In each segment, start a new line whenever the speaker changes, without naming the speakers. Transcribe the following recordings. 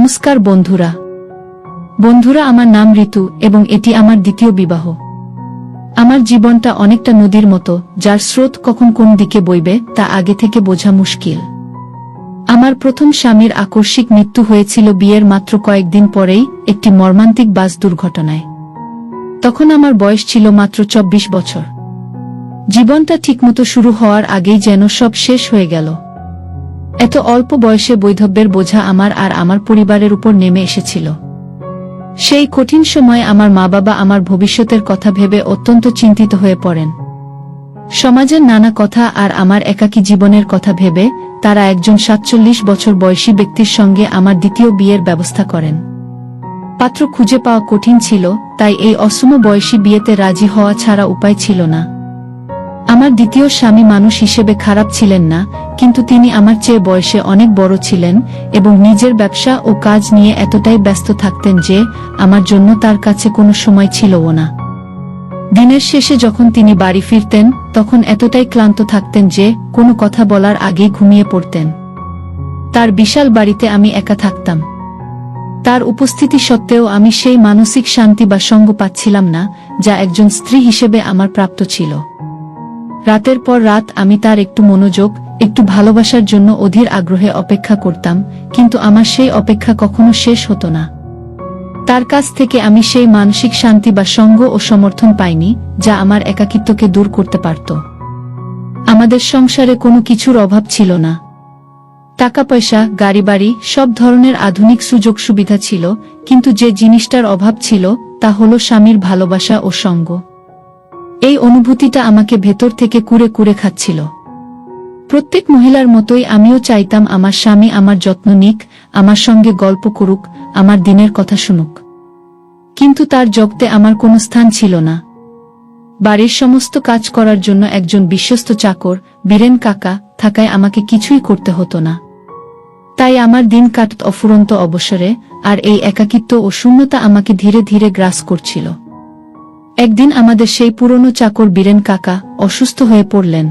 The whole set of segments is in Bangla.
নমস্কার বন্ধুরা। আমার নাম ঋতু এবং এটি আমার দ্বিতীয় বিবাহ। আমার জীবনটা অনেকটা নদীর মতো, যার স্রোত কখন কোন দিকে বইবে তা আগে থেকে বোঝা মুশকিল। আমার প্রথম স্বামীর আকস্মিক মৃত্যু হয়েছিল বিয়ের মাত্র কয়েকদিন পরেই একটি মর্মান্তিক বাস দুর্ঘটনায়। তখন আমার বয়স ছিল মাত্র 24 বছর। জীবনটা ঠিকমতো শুরু হওয়ার আগেই যেন সব শেষ হয়ে গেল। এত অল্প বয়সে বৈধব্যের বোঝা আমার আর আমার পরিবারের উপর নেমে এসেছিল। সেই কঠিন সময়ে আমার মা-বাবা আমার ভবিষ্যতের কথা ভেবে অত্যন্ত চিন্তিত হয়ে পড়েন। সমাজের নানা কথা আর আমার একাকী জীবনের কথা ভেবে তারা একজন 47 বছর বয়সী ব্যক্তির সঙ্গে আমার দ্বিতীয় বিয়ের ব্যবস্থা করেন। পাত্র খুঁজে পাওয়া কঠিন ছিল, তাই এই অসম বয়সী বিয়েতে রাজি হওয়া ছাড়া উপায় ছিল না। আমার দ্বিতীয় স্বামী মানুষ হিসেবে খারাপ ছিলেন না, কিন্তু তিনি আমার চেয়ে বয়সে অনেক বড় ছিলেন এবং নিজের ব্যবসা ও কাজ নিয়ে এতটাই ব্যস্ত থাকতেন যে আমার জন্য তার কাছে কোনো সময় ছিলও না। দিনের শেষে যখন তিনি বাড়ি ফিরতেন তখন এতটাই ক্লান্ত থাকতেন যে কোনো কথা বলার আগেই ঘুমিয়ে পড়তেন। তার বিশাল বাড়িতে আমি একা থাকতাম। তার উপস্থিতি সত্ত্বেও আমি সেই মানসিক শান্তি বা সঙ্গ পাচ্ছিলাম না যা একজন স্ত্রী হিসেবে আমার প্রাপ্ত ছিল। রাতের পর রাত আমি তার একটু মনোযোগ, একটু ভালোবাসার জন্য অধীর আগ্রহে অপেক্ষা করতাম, কিন্তু আমার সেই অপেক্ষা কখনো শেষ হতো না। তার কাছ থেকে আমি সেই মানসিক শান্তি বা সঙ্গ ও সমর্থন পাইনি যা আমার একাকিত্বকে দূর করতে পারত। আমাদের সংসারে কোনো কিছুর অভাব ছিল না। টাকা পয়সা, গাড়ি বাড়ি, সব ধরনের আধুনিক সুযোগ সুবিধা ছিল, কিন্তু যে জিনিসটার অভাব ছিল তা হলো স্বামীর ভালোবাসা ও সঙ্গ। এই অনুভূতিটা আমাকে ভেতর থেকে কুরে কুরে খাচ্ছিল। প্রত্যেক মহিলার মতোই আমিও চাইতাম আমার স্বামী আমার যত্ন নিক, আমার সঙ্গে গল্প করুক, আমার দিনের কথা শুনুক। কিন্তু তার জগতে আমার কোনো স্থান ছিল না। বাড়ির সমস্ত কাজ করার জন্য একজন বিশ্বস্ত চাকর, বীরেন কাকা, থাকায় আমাকে কিছুই করতে হতো না। তাই আমার দিন কাটত অফুরন্ত অবসরে, আর এই একাকিত্ব ও শূন্যতা আমাকে ধীরে ধীরে গ্রাস করছিল। একদিন আমাদের সেই পুরনো চাকর বীরেন কাকা অসুস্থ হয়ে পড়লেন।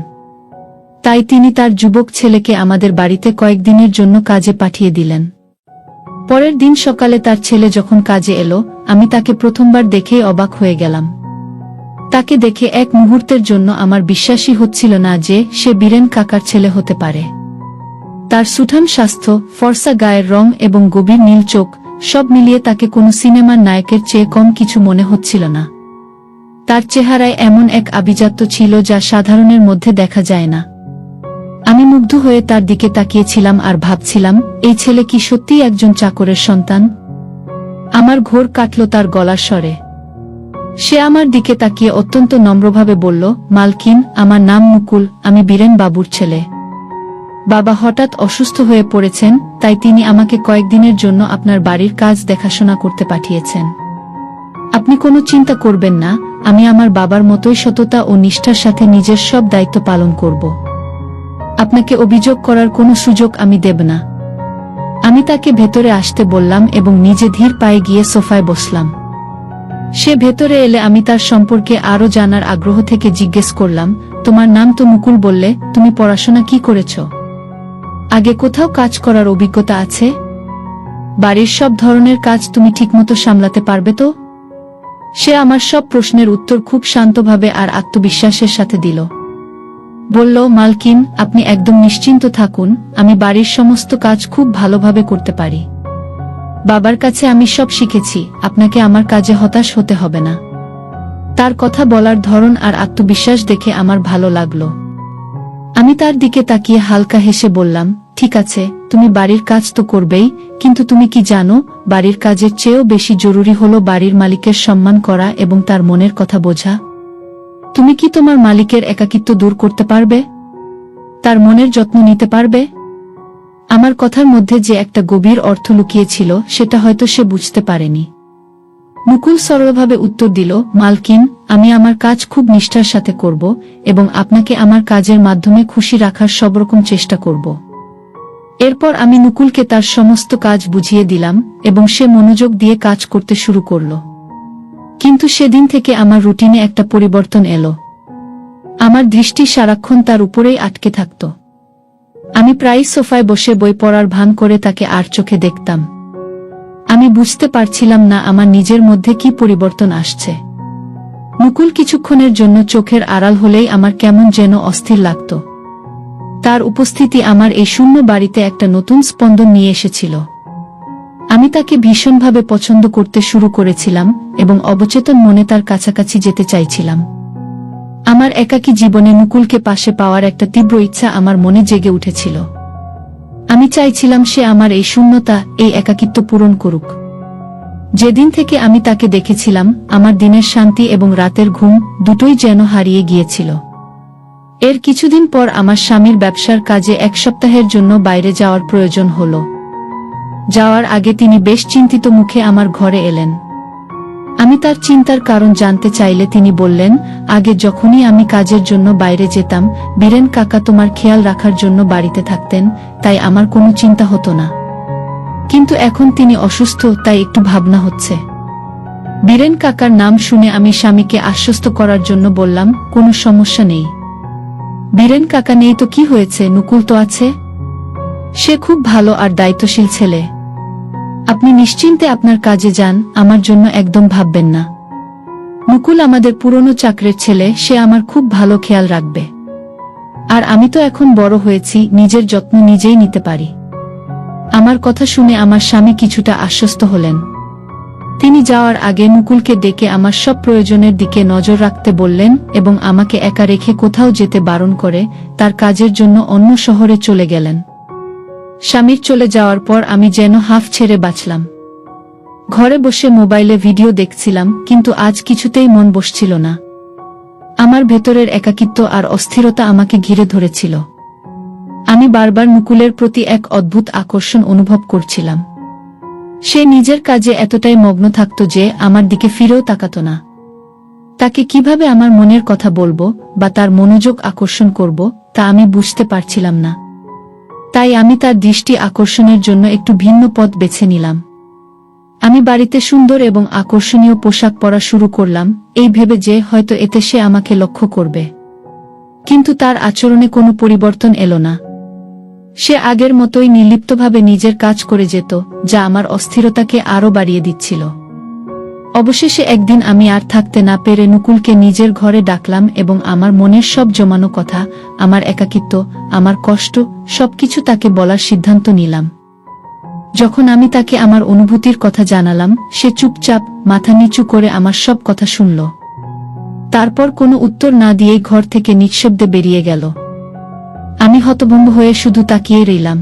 তাই তিনি তার যুবক ছেলেকে আমাদের বাড়িতে কয়েকদিনের জন্য কাজে পাঠিয়ে দিলেন। পরের দিন সকালে তার ছেলে যখন কাজে এলো, আমি তাকে প্রথমবার দেখেই অবাক হয়ে গেলাম। তাকে দেখে এক মুহূর্তের জন্য আমার বিশ্বাসই হচ্ছিল না যে সে বীরেন কাকার ছেলে হতে পারে। তার সুঠাম স্বাস্থ্য, ফর্সা গায়ের রং এবং গভীর নীল চোখ, সব মিলিয়ে তাকে কোনো সিনেমার নায়কের চেয়ে কম কিছু মনে হচ্ছিল না। তার চেহারায় এমন এক আভিজাত্য ছিল যা সাধারণের মধ্যে দেখা যায় না। আমি মুগ্ধ হয়ে তার দিকে তাকিয়েছিলাম আর ভাবছিলাম, এই ছেলে কি সত্যিই একজন চাকরের সন্তান? আমার ঘোর কাটল তার গলার স্বরে। সে আমার দিকে তাকিয়ে অত্যন্ত নম্রভাবে বলল, মালকিন, আমার নাম মুকুল, আমি বীরেন বাবুর ছেলে। বাবা হঠাৎ অসুস্থ হয়ে পড়েছেন, তাই তিনি আমাকে কয়েকদিনের জন্য আপনার বাড়ির কাজ দেখাশোনা করতে পাঠিয়েছেন। আপনি কোনো চিন্তা করবেন না, আমি আমার বাবার মতোই সততা ও নিষ্ঠার সাথে নিজের সব দায়িত্ব পালন করব। আপনাকে অভিযোগ করার কোনো সুযোগ আমি দেব না। আমি তাকে ভেতরে আসতে বললাম এবং নিজে ধীর পায়ে গিয়ে সোফায় বসলাম। সে ভেতরে এলে আমি তার সম্পর্কে আরও জানার আগ্রহ থেকে জিজ্ঞেস করলাম, তোমার নাম তো মুকুল বললে, তুমি পড়াশোনা কি করেছ? আগে কোথাও কাজ করার অভিজ্ঞতা আছে? বাড়ির সব ধরনের কাজ তুমি ঠিকমতো সামলাতে পারবে তো? সে আমার সব প্রশ্নের উত্তর খুব শান্তভাবে আর আত্মবিশ্বাসের সাথে দিল। বলল, মালকিন, আপনি একদম নিশ্চিন্ত থাকুন, আমি বাড়ির সমস্ত কাজ খুব ভালোভাবে করতে পারি। বাবার কাছে আমি সব শিখেছি, আপনাকে আমার কাজে হতাশ হতে হবে না। তার কথা বলার ধরন আর আত্মবিশ্বাস দেখে আমার ভালো লাগলো। আমি তার দিকে তাকিয়ে হালকা হেসে বললাম, ঠিক আছে, তুমি বাড়ির কাজ তো করবেই, কিন্তু তুমি কি জানো, বাড়ির কাজের চেয়েও বেশি জরুরি হলো বাড়ির মালিকের সম্মান করা এবং তার মনের কথা বোঝা। তুমি কি তোমার মালিকের একাকিত্ব দূর করতে পারবে? তার মনের যত্ন নিতে পারবে? আমার কথার মধ্যে যে একটা গভীর অর্থ লুকিয়েছিল সেটা হয়তো সে বুঝতে পারেনি। মুকুল সরলভাবে উত্তর দিল, মালকিন, আমি আমার কাজ খুব নিষ্ঠার সাথে করব এবং আপনাকে আমার কাজের মাধ্যমে খুশি রাখার সব রকম চেষ্টা করব। এরপর আমি মুকুলকে তার সমস্ত কাজ বুঝিয়ে দিলাম এবং সে মনোযোগ দিয়ে কাজ করতে শুরু করল। কিন্তু সেদিন থেকে আমার রুটিনে একটা পরিবর্তন এলো। আমার দৃষ্টি সারাক্ষণ তার উপরেই আটকে থাকত। আমি প্রায়ই সোফায় বসে বই পড়ার ভান করে তাকে আর চোখে দেখতাম। আমি বুঝতে পারছিলাম না আমার নিজের মধ্যে কি পরিবর্তন আসছে। মুকুল কিছুক্ষণের জন্য চোখের আড়াল হলেই আমার কেমন যেন অস্থির লাগত। তার উপস্থিতি আমার এই শূন্য বাড়িতে একটা নতুন স্পন্দন নিয়ে এসেছিল। আমি তাকে ভীষণভাবে পছন্দ করতে শুরু করেছিলাম এবং অবচেতন মনে তার কাছাকাছি যেতে চাইছিলাম। আমার একাকী জীবনে মুকুলকে পাশে পাওয়ার একটা তীব্র ইচ্ছা আমার মনে জেগে উঠেছিল। আমি চাইছিলাম সে আমার এই শূন্যতা, এই একাকিত্ব পূরণ করুক। যেদিন থেকে আমি তাকে দেখেছিলাম, আমার দিনের শান্তি এবং রাতের ঘুম দুটোই যেন হারিয়ে গিয়েছিল। এর কিছুদিন পর আমার স্বামীর ব্যবসার কাজে 1 সপ্তাহের জন্য বাইরে যাওয়ার প্রয়োজন হল। যাওয়ার আগে তিনি বেশ চিন্তিত মুখে আমার ঘরে এলেন। আমি তার চিন্তার কারণ জানতে চাইলে তিনি বললেন, আগে যখনই আমি কাজের জন্য বাইরে যেতাম, বীরেন কাকা তোমার খেয়াল রাখার জন্য বাড়িতে থাকতেন, তাই আমার কোনো চিন্তা হতো না। কিন্তু এখন তিনি অসুস্থ, তাই একটু ভাবনা হচ্ছে। বীরেন কাকার নাম শুনে আমি স্বামীকে আশ্বস্ত করার জন্য বললাম, কোনো সমস্যা নেই। বীরেন কাকা নেই তো কি হয়েছে, নুকুল তো আছে। সে খুব ভালো আর দায়িত্বশীল ছেলে। আপনি নিশ্চিন্তে আপনার কাজে যান, আমার জন্য একদম ভাববেন না। মুকুল আমাদের পুরনো চাকরের ছেলে, সে আমার খুব ভালো খেয়াল রাখবে। আর আমি তো এখন বড় হয়েছি, নিজের যত্ন নিজেই নিতে পারি। আমার কথা শুনে আমার স্বামী কিছুটা আশ্বস্ত হলেন। তিনি যাওয়ার আগে মুকুলকে ডেকে আমার সব প্রয়োজনের দিকে নজর রাখতে বললেন এবং আমাকে একা রেখে কোথাও যেতে বারণ করে তার কাজের জন্য অন্য শহরে চলে গেলেন। স্বামীর চলে যাওয়ার পর আমি যেন হাঁফ ছেড়ে বাঁচলাম। ঘরে বসে মোবাইলে ভিডিও দেখছিলাম, কিন্তু আজ কিছুতেই মন বসছিল না। আমার ভেতরের একাকিত্ব আর অস্থিরতা আমাকে ঘিরে ধরেছিল। আমি বারবার মুকুলের প্রতি এক অদ্ভুত আকর্ষণ অনুভব করছিলাম। সে নিজের কাজে এতটাই মগ্ন থাকত যে আমার দিকে ফিরেও তাকাত না। তাকে কিভাবে আমার মনের কথা বলবো বা তার মনোযোগ আকর্ষণ করব, তা আমি বুঝতে পারছিলাম না। তাই আমি তার দৃষ্টি আকর্ষণের জন্য একটু ভিন্ন পথ বেছে নিলাম। আমি বাড়িতে সুন্দর এবং আকর্ষণীয় পোশাক পরা শুরু করলাম, এই ভেবে যে হয়তো এতে সে আমাকে লক্ষ্য করবে। কিন্তু তার আচরণে কোনো পরিবর্তন এলো না। সে আগের মতোই নির্লিপ্তভাবে নিজের কাজ করে যেত, যা আমার অস্থিরতাকে আরও বাড়িয়ে দিচ্ছিল। অবশেষে একদিন আমি আর থাকতে না পেরে নুকুলকে নিজের ঘরে ডাকলাম এবং আমার মনের সব জমানো কথা, আমার একাকিত্ব, আমার কষ্ট, সবকিছু তাকে বলার সিদ্ধান্ত নিলাম। যখন আমি তাকে আমার অনুভূতির কথা জানালাম, সে চুপচাপ মাথা নিচু করে আমার সব কথা শুনল। তারপর কোনো উত্তর না দিয়েই ঘর থেকে নিঃশব্দে বেরিয়ে গেল। আমি হতভম্ব হয়ে শুধু তাকিয়ে রইলাম।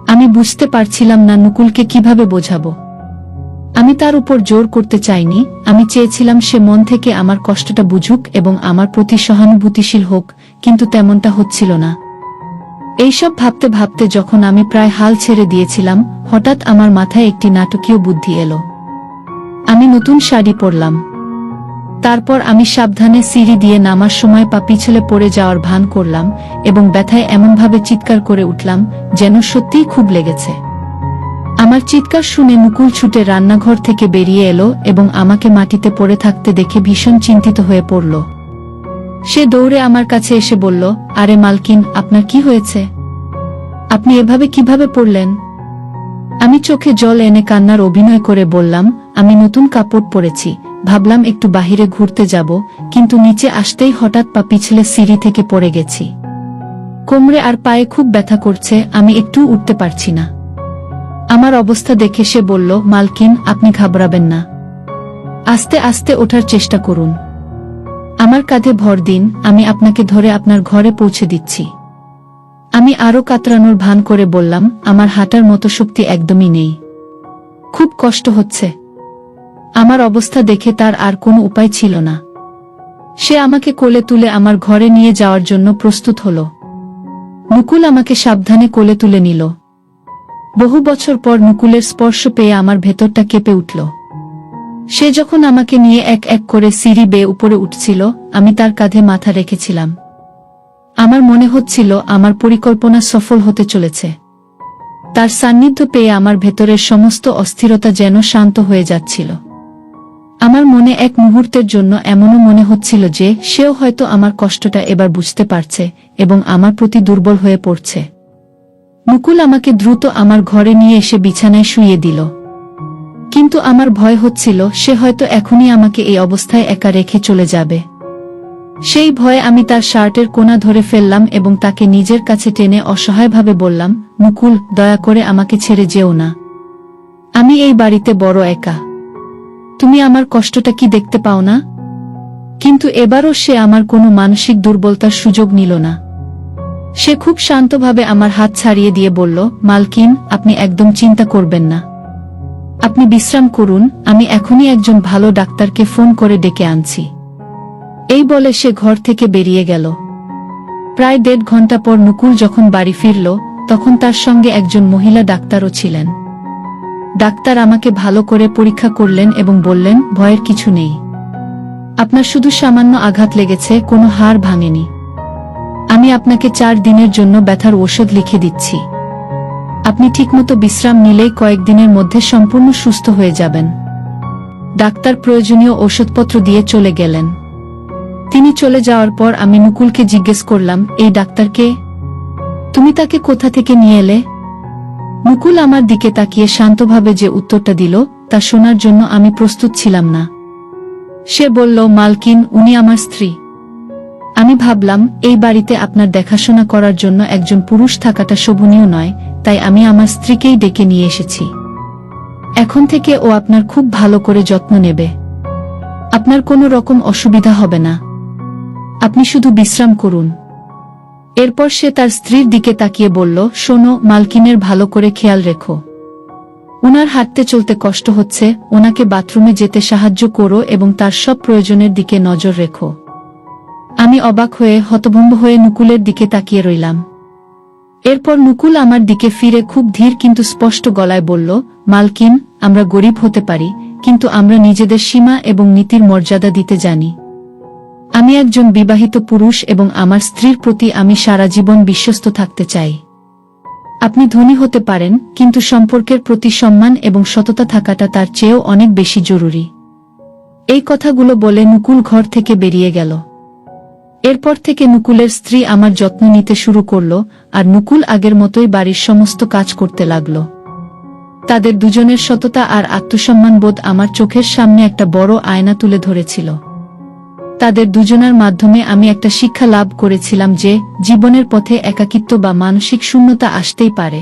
আমি বুঝতে পারছিলাম না নুকুলকে কিভাবে বোঝাবো। আমি তার উপর জোর করতে চাইনি, আমি চেয়েছিলাম সে মন থেকে আমার কষ্টটা বুঝুক এবং আমার প্রতি সহানুভূতিশীল হোক, কিন্তু তেমনটা হচ্ছিল না। এইসব ভাবতে ভাবতে যখন আমি প্রায় হাল ছেড়ে দিয়েছিলাম, হঠাৎ আমার মাথায় একটি নাটকীয় বুদ্ধি এলো। আমি নতুন শাড়ি পরলাম। তারপর আমি সাবধানে সিঁড়ি দিয়ে নামার সময় পা পিছলে পড়ে যাওয়ার ভান করলাম এবং ব্যথায় এমনভাবে চিৎকার করে উঠলাম যেন সত্যিই খুব লেগেছে। আমার চিৎকার শুনে মুকুল ছুটে রান্নাঘর থেকে বেরিয়ে এলো এবং আমাকে মাটিতে পড়ে থাকতে দেখে ভীষণ চিন্তিত হয়ে পড়ল। সে দৌড়ে আমার কাছে এসে বলল, আরে মালকিন, আপনার কি হয়েছে? আপনি এভাবে কিভাবে পড়লেন? আমি চোখে জল এনে কান্নার অভিনয় করে বললাম, আমি নতুন কাপড় পরেছি, ভাবলাম একটু বাহিরে ঘুরতে যাব, কিন্তু নিচে আসতেই হঠাৎ পা পিছলে সিঁড়ি থেকে পড়ে গেছি। কোমরে আর পায়ে খুব ব্যথা করছে, আমি একটু উঠতে পারছি না। আমার অবস্থা দেখে সে বলল, মালকিন, আপনি ঘাবড়াবেন না, আস্তে আস্তে ওঠার চেষ্টা করুন। আমার কাঁধে ভর দিন, আমি আপনাকে ধরে আপনার ঘরে পৌঁছে দিচ্ছি। আমি আরো কাতরানোর ভান করে বললাম, আমার হাঁটার মতো শক্তি একদমই নেই, খুব কষ্ট হচ্ছে। আমার অবস্থা দেখে তার আর কোনো উপায় ছিল না। সে আমাকে কোলে তুলে আমার ঘরে নিয়ে যাওয়ার জন্য প্রস্তুত হল। মুকুল আমাকে সাবধানে কোলে তুলে নিল। বহু বছর পর মুকুলের স্পর্শ পেয়ে আমার ভেতরটা কেঁপে উঠল। সে যখন আমাকে নিয়ে এক এক করে সিঁড়ি বেয়ে উপরে উঠছিল, আমি তার কাঁধে মাথা রেখেছিলাম। আমার মনে হচ্ছিল আমার পরিকল্পনা সফল হতে চলেছে। তার সান্নিধ্য পেয়ে আমার ভেতরের সমস্ত অস্থিরতা যেন শান্ত হয়ে যাচ্ছিল। আমার মনে এক মুহূর্তের জন্য এমনও মনে হচ্ছিল যে সেও হয়তো আমার কষ্টটা এবার বুঝতে পারছে এবং আমার প্রতি দুর্বল হয়ে পড়ছে। মুকুল আমাকে দ্রুত আমার ঘরে নিয়ে এসে বিছানায় শুইয়ে দিল। কিন্তু আমার ভয় হচ্ছিল সে হয়তো এখনই আমাকে এই অবস্থায় একা রেখে চলে যাবে। সেই ভয়ে আমি তার শার্টের কোণা ধরে ফেললাম এবং তাকে নিজের কাছে টেনে অসহায়ভাবে বললাম, মুকুল, দয়া করে আমাকে ছেড়ে যেও না। আমি এই বাড়িতে বড় একা। তুমি আমার কষ্টটা কি দেখতে পাও না? কিন্তু এবারও সে আমার কোনো মানসিক দুর্বলতার সুযোগ নিল না। সে খুব শান্তভাবে আমার হাত ছাড়িয়ে দিয়ে বলল, মালকিন, আপনি একদম চিন্তা করবেন না। আপনি বিশ্রাম করুন, আমি এখনই একজন ভালো ডাক্তারকে ফোন করে ডেকে আনছি। এই বলে সে ঘর থেকে বেরিয়ে গেল। প্রায় 1.5 ঘন্টা পর মুকুল যখন বাড়ি ফিরল, তখন তার সঙ্গে একজন মহিলা ডাক্তারও ছিলেন। ডাক্তার আমাকে ভালো করে পরীক্ষা করলেন এবং বললেন, ভয়ের কিছু নেই। আপনার শুধু সামান্য আঘাত লেগেছে, কোনো হাড় ভাঙেনি। আমি আপনাকে 4 দিনের জন্য ব্যথার ঔষধ লিখে দিচ্ছি। আপনি ঠিকমতো বিশ্রাম নিলেই কয়েকদিনের মধ্যে সম্পূর্ণ সুস্থ হয়ে যাবেন। ডাক্তার প্রয়োজনীয় ঔষধপত্র দিয়ে চলে গেলেন। তিনি চলে যাওয়ার পর আমি মুকুলকে জিজ্ঞেস করলাম, এই ডাক্তারকে? তুমি তাকে কোথা থেকে নিয়ে এলে? মুকুল আমার দিকে তাকিয়ে শান্তভাবে যে উত্তরটা দিল, তা শোনার জন্য আমি প্রস্তুত ছিলাম না। সে বলল, মালকিন, উনি আমার স্ত্রী। আমি ভাবলাম, এই বাড়িতে আপনার দেখাশোনা করার জন্য একজন পুরুষ থাকাটা শোভনীয় নয়, তাই আমি আমার স্ত্রীকেই ডেকে নিয়ে এসেছি। এখন থেকে ও আপনার খুব ভালো করে যত্ন নেবে। আপনার কোনো রকম অসুবিধা হবে না। আপনি শুধু বিশ্রাম করুন। এরপর সে তার স্ত্রীর দিকে তাকিয়ে বলল, শোনো, মালকিনের ভালো করে খেয়াল রেখো। ওনার হাঁটতে চলতে কষ্ট হচ্ছে, ওনাকে বাথরুমে যেতে সাহায্য করো এবং তার সব প্রয়োজনের দিকে নজর রেখো। আমি অবাক হয়ে হতভম্ব হয়ে নুকুলের দিকে তাকিয়ে রইলাম। এরপর নুকুল আমার দিকে ফিরে খুব ধীর কিন্তু স্পষ্ট গলায় বলল, মালকিন, আমরা গরিব হতে পারি, কিন্তু আমরা নিজেদের সীমা এবং নীতির মর্যাদা দিতে জানি। আমি একজন বিবাহিত পুরুষ এবং আমার স্ত্রীর প্রতি আমি সারা জীবন বিশ্বস্ত থাকতে চাই। আপনি ধনী হতে পারেন, কিন্তু সম্পর্কের প্রতি সম্মান এবং সততা থাকাটা তার চেয়েও অনেক বেশি জরুরি। এই কথাগুলো বলে নুকুল ঘর থেকে বেরিয়ে গেল। এরপর থেকে নুকুলের স্ত্রী আমার যত্ন নিতে শুরু করল, আর নুকুল আগের মতোই বাড়ির সমস্ত কাজ করতে লাগল। তাদের দুজনের সততা আর আত্মসম্মানবোধ আমার চোখের সামনে একটা বড় আয়না তুলে ধরেছিল। তাদের দুজনের মাধ্যমে আমি একটা শিক্ষা লাভ করেছিলাম যে, জীবনের পথে একাকিত্ব বা মানসিক শূন্যতা আসতেই পারে,